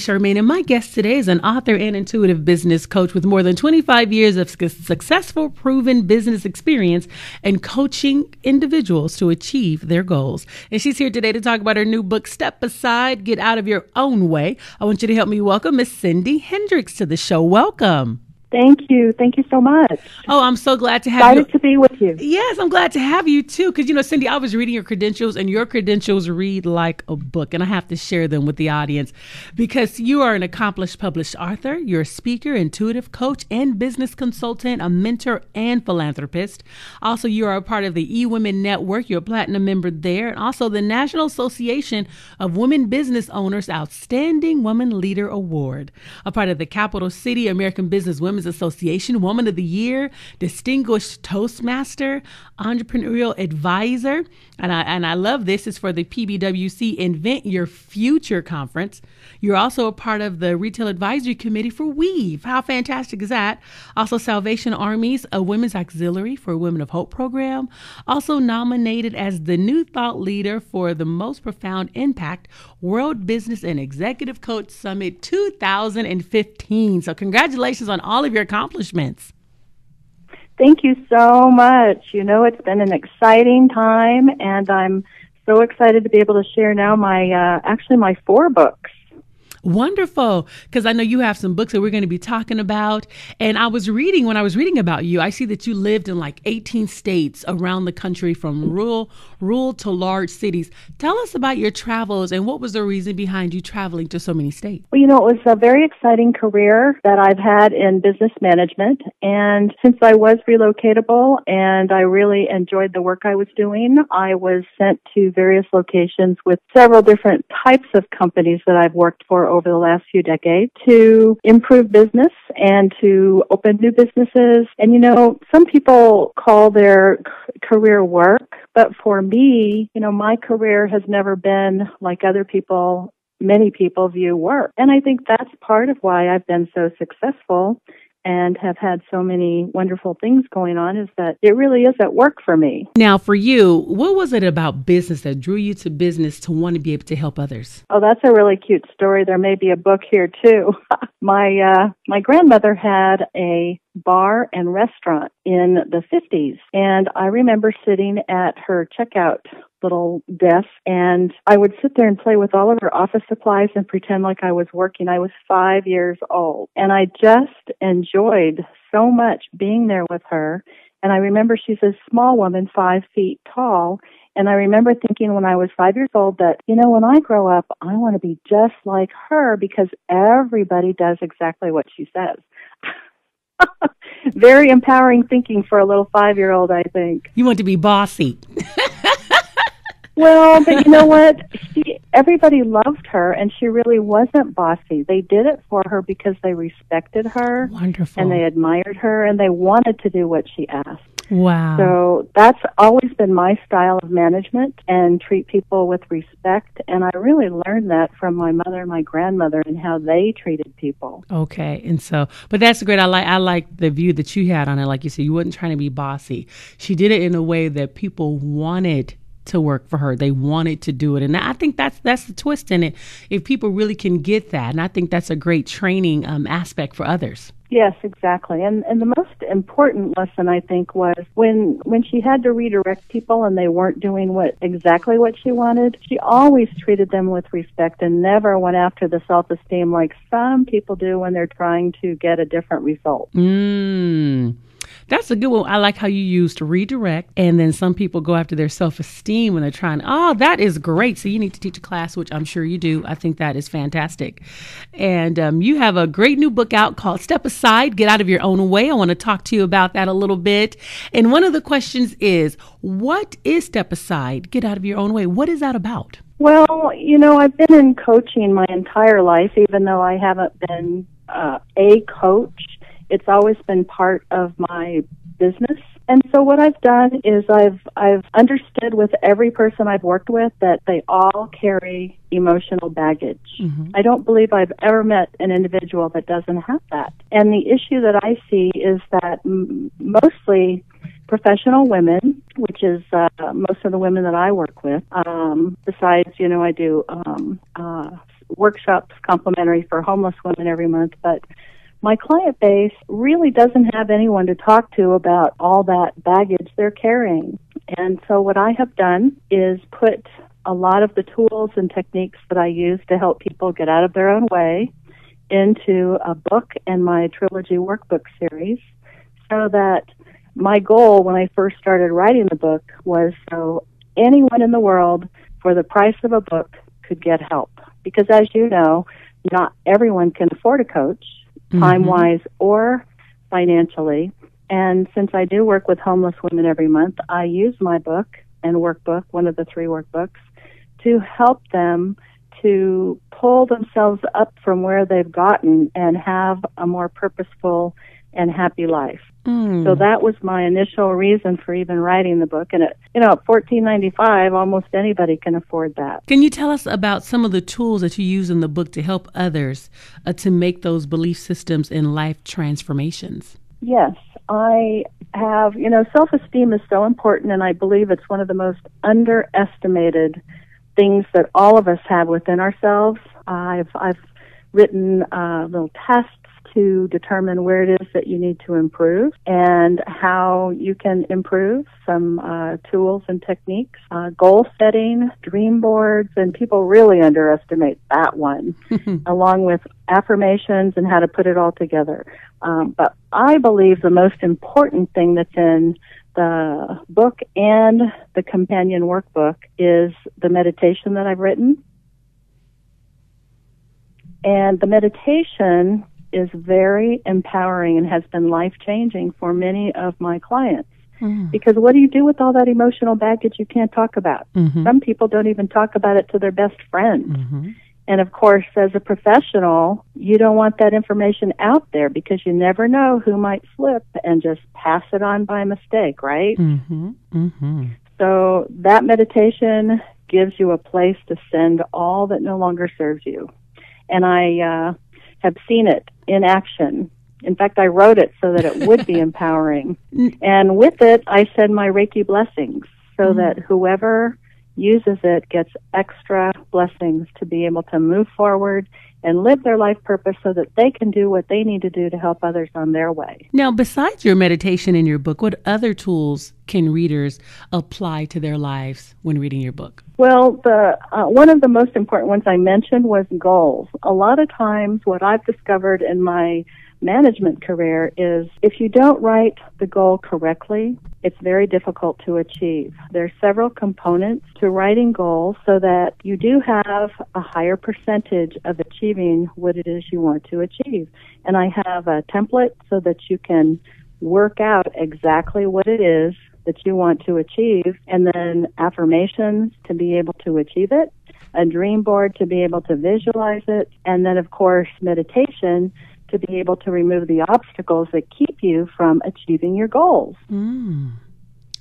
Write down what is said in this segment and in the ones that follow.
Charmaine, and my guest today is an author and intuitive business coach with more than 25 years of successful, proven business experience and coaching individuals to achieve their goals. And she's here today to talk about her new book, Step Aside, Get Out of Your Own Way. I want you to help me welcome Miss Syndee Hendricks to the show. Welcome. Thank you. Thank you so much. Oh, I'm so glad to have you. Excited to be with you. Yes, I'm glad to have you too. Because, Syndee, I was reading your credentials, and your credentials read like a book. And I have to share them with the audience because you are an accomplished published author. You're a speaker, intuitive coach, and business consultant, a mentor, and philanthropist. Also, you are a part of the eWomen Network. You're a platinum member there. And also the National Association of Women Business Owners Outstanding Woman Leader Award. A part of the Capital City American Business Women's Association Woman of the Year, Distinguished Toastmaster, Entrepreneurial Advisor, and I love this is for the PBWC Invent Your Future Conference. You're also a part of the Retail Advisory Committee for Weave. How fantastic is that? Also Salvation Army's a Women's Auxiliary for Women of Hope program. Also nominated as the New Thought Leader for the Most Profound Impact World Business and Executive Coach Summit 2015. So congratulations on all of your accomplishments. Thank you so much. It's been an exciting time, and I'm so excited to be able to share now my 4 books. Wonderful. Because I know you have some books that we're going to be talking about. And when I was reading about you, I see that you lived in like 18 states around the country, from rural to large cities. Tell us about your travels and what was the reason behind you traveling to so many states? Well, it was a very exciting career that I've had in business management. And since I was relocatable and I really enjoyed the work I was doing, I was sent to various locations with several different types of companies that I've worked for over the last few decades to improve business and to open new businesses. And, some people call their career work, but for me, my career has never been like many people view work. And I think that's part of why I've been so successful and have had so many wonderful things going on, is that it really is at work for me. Now, for you, what was it about business that drew you to business to want to be able to help others? Oh, that's a really cute story. There may be a book here, too. My grandmother had a bar and restaurant in the 50s, and I remember sitting at her checkout little desk, and I would sit there and play with all of her office supplies and pretend like I was working. I was 5 years old, and I just enjoyed so much being there with her. And I remember she's a small woman, 5 feet tall, and I remember thinking when I was 5 years old that, when I grow up, I want to be just like her because everybody does exactly what she says. Very empowering thinking for a little 5-year-old, I think. You want to be bossy. Well, but you know what? Everybody loved her, and she really wasn't bossy. They did it for her because they respected her. Wonderful. And they admired her, and they wanted to do what she asked. Wow. So that's always been my style of management, and treat people with respect. And I really learned that from my mother and my grandmother and how they treated people. Okay. And but that's great. I like the view that you had on it. Like you said, you weren't trying to be bossy. She did it in a way that people wanted to work for her. They wanted to do it. And I think that's the twist in it. If people really can get that. And I think that's a great training aspect for others. Yes, exactly. And the most important lesson, I think, was when she had to redirect people and they weren't doing exactly what she wanted, she always treated them with respect and never went after the self-esteem like some people do when they're trying to get a different result. That's a good one. I like how you used redirect, and then some people go after their self-esteem when they're trying. Oh, that is great. So you need to teach a class, which I'm sure you do. I think that is fantastic. And you have a great new book out called Step Aside, Get Out of Your Own Way. I want to talk to you about that a little bit. And one of the questions is, what is Step Aside, Get Out of Your Own Way? What is that about? Well, I've been in coaching my entire life, even though I haven't been a coach. It's always been part of my business. And so what I've done is I've understood with every person I've worked with that they all carry emotional baggage. Mm-hmm. I don't believe I've ever met an individual that doesn't have that. And the issue that I see is that mostly professional women, which is most of the women that I work with, besides, I do workshops complimentary for homeless women every month, but my client base really doesn't have anyone to talk to about all that baggage they're carrying. And so what I have done is put a lot of the tools and techniques that I use to help people get out of their own way into a book and my trilogy workbook series, so that my goal when I first started writing the book was so anyone in the world, for the price of a book, could get help. Because as you know, not everyone can afford a coach, time-wise or financially. And since I do work with homeless women every month, I use my book and workbook, one of the 3 workbooks, to help them to pull themselves up from where they've gotten and have a more purposeful and happy life. So that was my initial reason for even writing the book. And at $14.95, almost anybody can afford that. Can you tell us about some of the tools that you use in the book to help others to make those belief systems and life transformations? Yes, I have, self-esteem is so important, and I believe it's one of the most underestimated things that all of us have within ourselves. I've written little tests to determine where it is that you need to improve and how you can improve, some tools and techniques, goal setting, dream boards, and people really underestimate that one, along with affirmations and how to put it all together. But I believe the most important thing that's in the book and the companion workbook is the meditation that I've written. And the meditation is very empowering and has been life-changing for many of my clients. Because what do you do with all that emotional baggage you can't talk about? Some people don't even talk about it to their best friend. And of course, as a professional, you don't want that information out there because you never know who might slip and just pass it on by mistake, right? So that meditation gives you a place to send all that no longer serves you. And I have seen it in action. In fact, I wrote it so that it would be empowering. And with it, I send my Reiki blessings so that whoever uses it gets extra blessings to be able to move forward and live their life purpose so that they can do what they need to do to help others on their way. Now, besides your meditation in your book, what other tools can readers apply to their lives when reading your book? Well, one of the most important ones I mentioned was goals. A lot of times what I've discovered in my management career is if you don't write the goal correctly, it's very difficult to achieve. There are several components to writing goals so that you do have a higher percentage of achieving what it is you want to achieve. And I have a template so that you can work out exactly what it is that you want to achieve, and then affirmations to be able to achieve it, a dream board to be able to visualize it, and then, of course, meditation to be able to remove the obstacles that keep you from achieving your goals.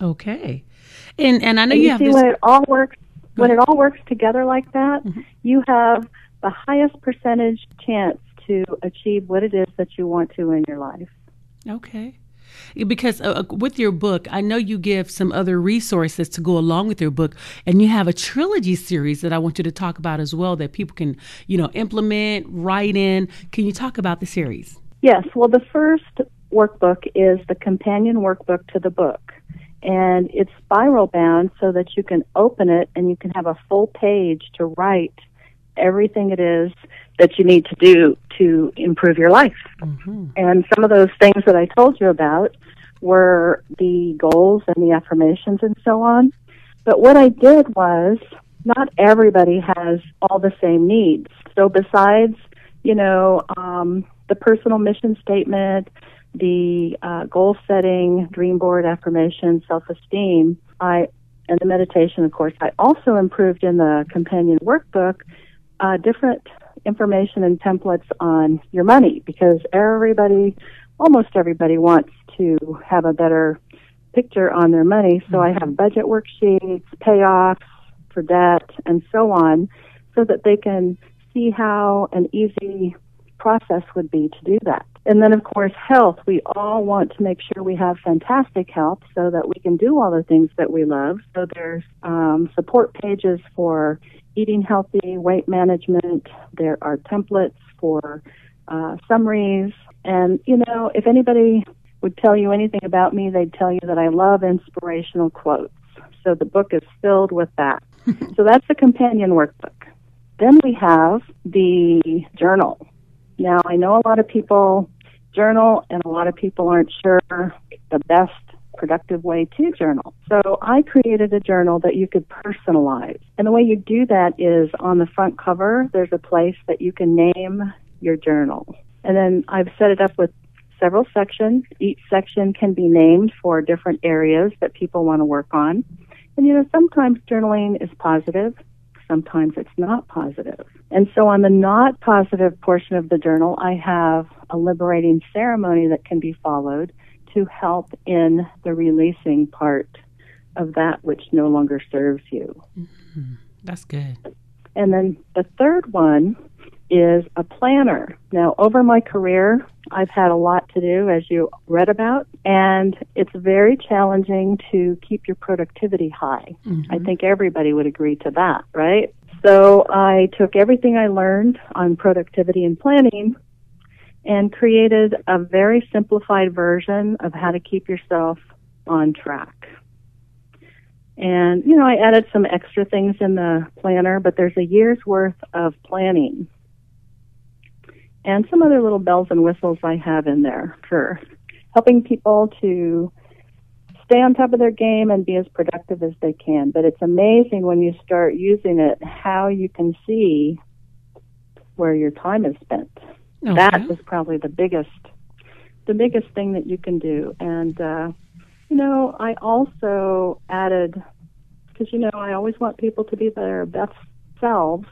Okay. And I know you have see this... when it all works together like that, you have the highest percentage chance to achieve what it is that you want to in your life. Okay. Because with your book, I know you give some other resources to go along with your book, and you have a trilogy series that I want you to talk about as well that people can, implement, write in. Can you talk about the series? Yes. Well, the first workbook is the companion workbook to the book, and it's spiral bound so that you can open it and you can have a full page to write everything it is that you need to do to improve your life. And some of those things that I told you about were the goals and the affirmations and so on. But what I did was, not everybody has all the same needs. So besides, the personal mission statement, the goal setting, dream board, affirmation, self-esteem, and the meditation, of course, I also improved in the companion workbook different information and templates on your money, because almost everybody wants to have a better picture on their money. So I have budget worksheets, payoffs for debt, and so on, so that they can see how an easy process would be to do that. And then, of course, health. We all want to make sure we have fantastic health so that we can do all the things that we love. So there's support pages for eating healthy, weight management. There are templates for summaries. And, if anybody would tell you anything about me, they'd tell you that I love inspirational quotes. So the book is filled with that. So that's the companion workbook. Then we have the journal. Now, I know a lot of people journal, and a lot of people aren't sure the best productive way to journal. So I created a journal that you could personalize. And the way you do that is on the front cover, there's a place that you can name your journal. And then I've set it up with several sections. Each section can be named for different areas that people want to work on. And, sometimes journaling is positive. Sometimes it's not positive. And so on the not positive portion of the journal, I have a liberating ceremony that can be followed to help in the releasing part of that which no longer serves you. Mm-hmm. That's good. And then the third one is a planner. Now, over my career, I've had a lot to do, as you read about, and it's very challenging to keep your productivity high. Mm-hmm. I think everybody would agree to that, right? So I took everything I learned on productivity and planning and created a very simplified version of how to keep yourself on track. And, I added some extra things in the planner, but there's a year's worth of planning and some other little bells and whistles I have in there for helping people to stay on top of their game and be as productive as they can. But it's amazing when you start using it how you can see where your time is spent. Okay. That is probably the biggest thing that you can do. And, I also added, because, I always want people to be their best selves,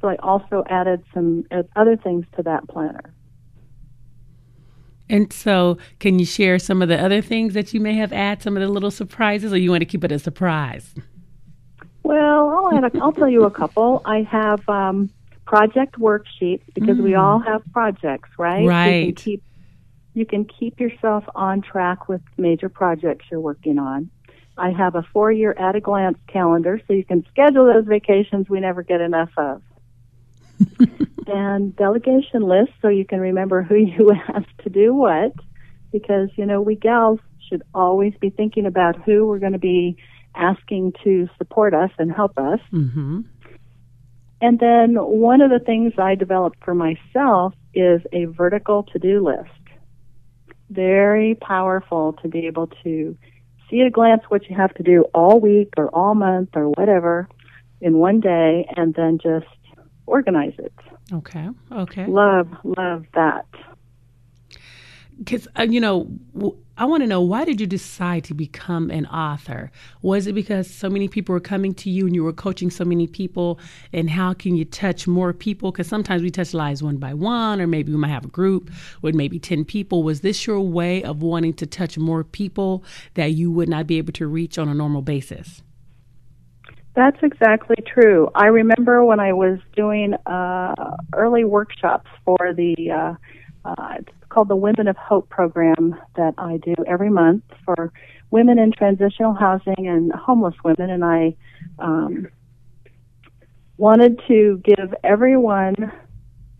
so I also added some other things to that planner. And so can you share some of the other things that you may have added, some of the little surprises, or you want to keep it a surprise? Well, I'll tell you a couple. I have project worksheets because we all have projects, right? Right. You can keep yourself on track with major projects you're working on. I have a 4-year at-a-glance calendar, so you can schedule those vacations we never get enough of. And delegation lists, so you can remember who you asked to do what, because, we gals should always be thinking about who we're going to be asking to support us and help us. Mm-hmm. And then one of the things I developed for myself is a vertical to-do list. Very powerful to be able to see at a glance what you have to do all week or all month or whatever in one day, and then just organize it. Okay. Love that. Because, I want to know, why did you decide to become an author? Was it because so many people were coming to you and you were coaching so many people? And how can you touch more people? Because sometimes we touch lives one by one, or maybe we might have a group with maybe 10 people. Was this your way of wanting to touch more people that you would not be able to reach on a normal basis? That's exactly true. I remember when I was doing early workshops for the it's called the Women of Hope program that I do every month for women in transitional housing and homeless women, and I wanted to give everyone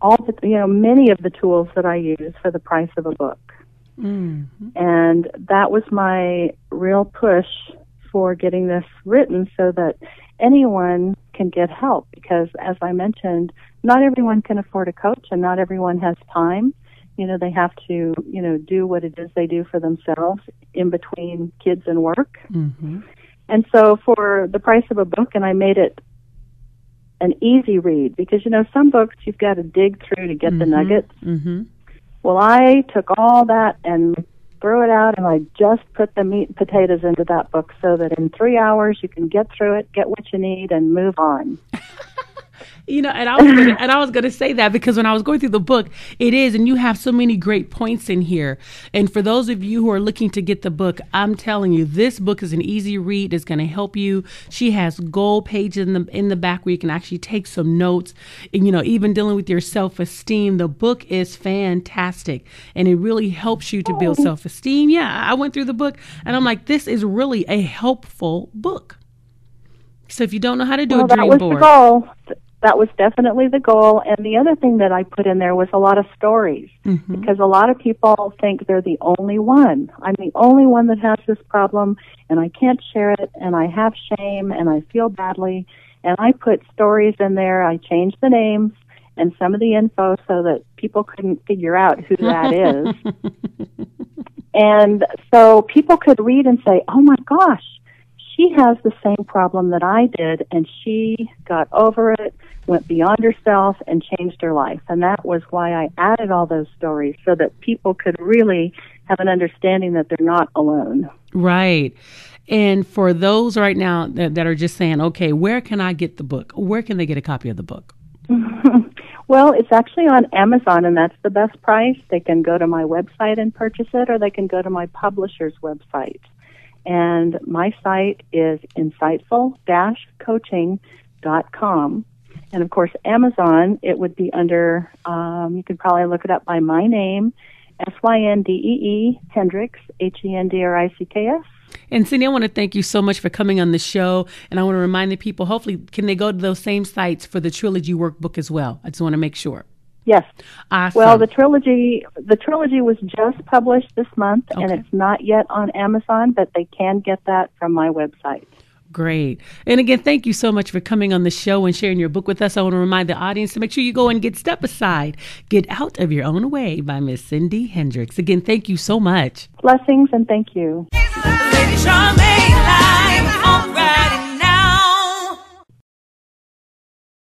all the, many of the tools that I use for the price of a book. Mm-hmm. And that was my real push for getting this written so that anyone can get help, because as I mentioned, not everyone can afford a coach and not everyone has time. They have to, do what it is they do for themselves in between kids and work. Mm-hmm. And so for the price of a book, and I made it an easy read, because, some books you've got to dig through to get the nuggets. Mm-hmm. Well, I took all that and threw it out, and I just put the meat and potatoes into that book so that in 3 hours you can get through it, get what you need, and move on. And I was gonna say that because when I was going through the book, it is, and you have so many great points in here. And for those of you who are looking to get the book, I'm telling you, this book is an easy read. It's gonna help you. She has gold pages in the back where you can actually take some notes. And, even dealing with your self-esteem, the book is fantastic, and it really helps you to build self-esteem. Yeah, I went through the book, and I'm like, this is really a helpful book. So if you don't know how to do a dream board. That was definitely the goal. And the other thing that I put in there was a lot of stories, because a lot of people think they're the only one. I'm the only one that has this problem, and I can't share it, and I have shame, and I feel badly. And I put stories in there. I changed the names and some of the info so that people couldn't figure out who that is. And so people could read and say, oh my gosh, she has the same problem that I did, and she got over it, went beyond herself, and changed her life. And that was why I added all those stories, so that people could really have an understanding that they're not alone. Right. And for those right now that are just saying, okay, where can I get the book? Where can they get a copy of the book? Well, it's actually on Amazon, and that's the best price. They can go to my website and purchase it, or they can go to my publisher's website. And my site is insightful-coaching.com. And, of course, Amazon, it would be under, you could probably look it up by my name, Syndee Hendricks, Hendricks. And Syndee, I want to thank you so much for coming on the show. And I want to remind the people, hopefully, can they go to those same sites for the Trilogy workbook as well? I just want to make sure. Yes. Awesome. Well, the trilogy was just published this month, and it's not yet on Amazon, but they can get that from my website. Great. And again, thank you so much for coming on the show and sharing your book with us. I want to remind the audience to make sure you go and get Step Aside, Get Out of Your Own Way by Miss Syndee Hendricks. Again, thank you so much. Blessings, and thank you. Lady Charmaine.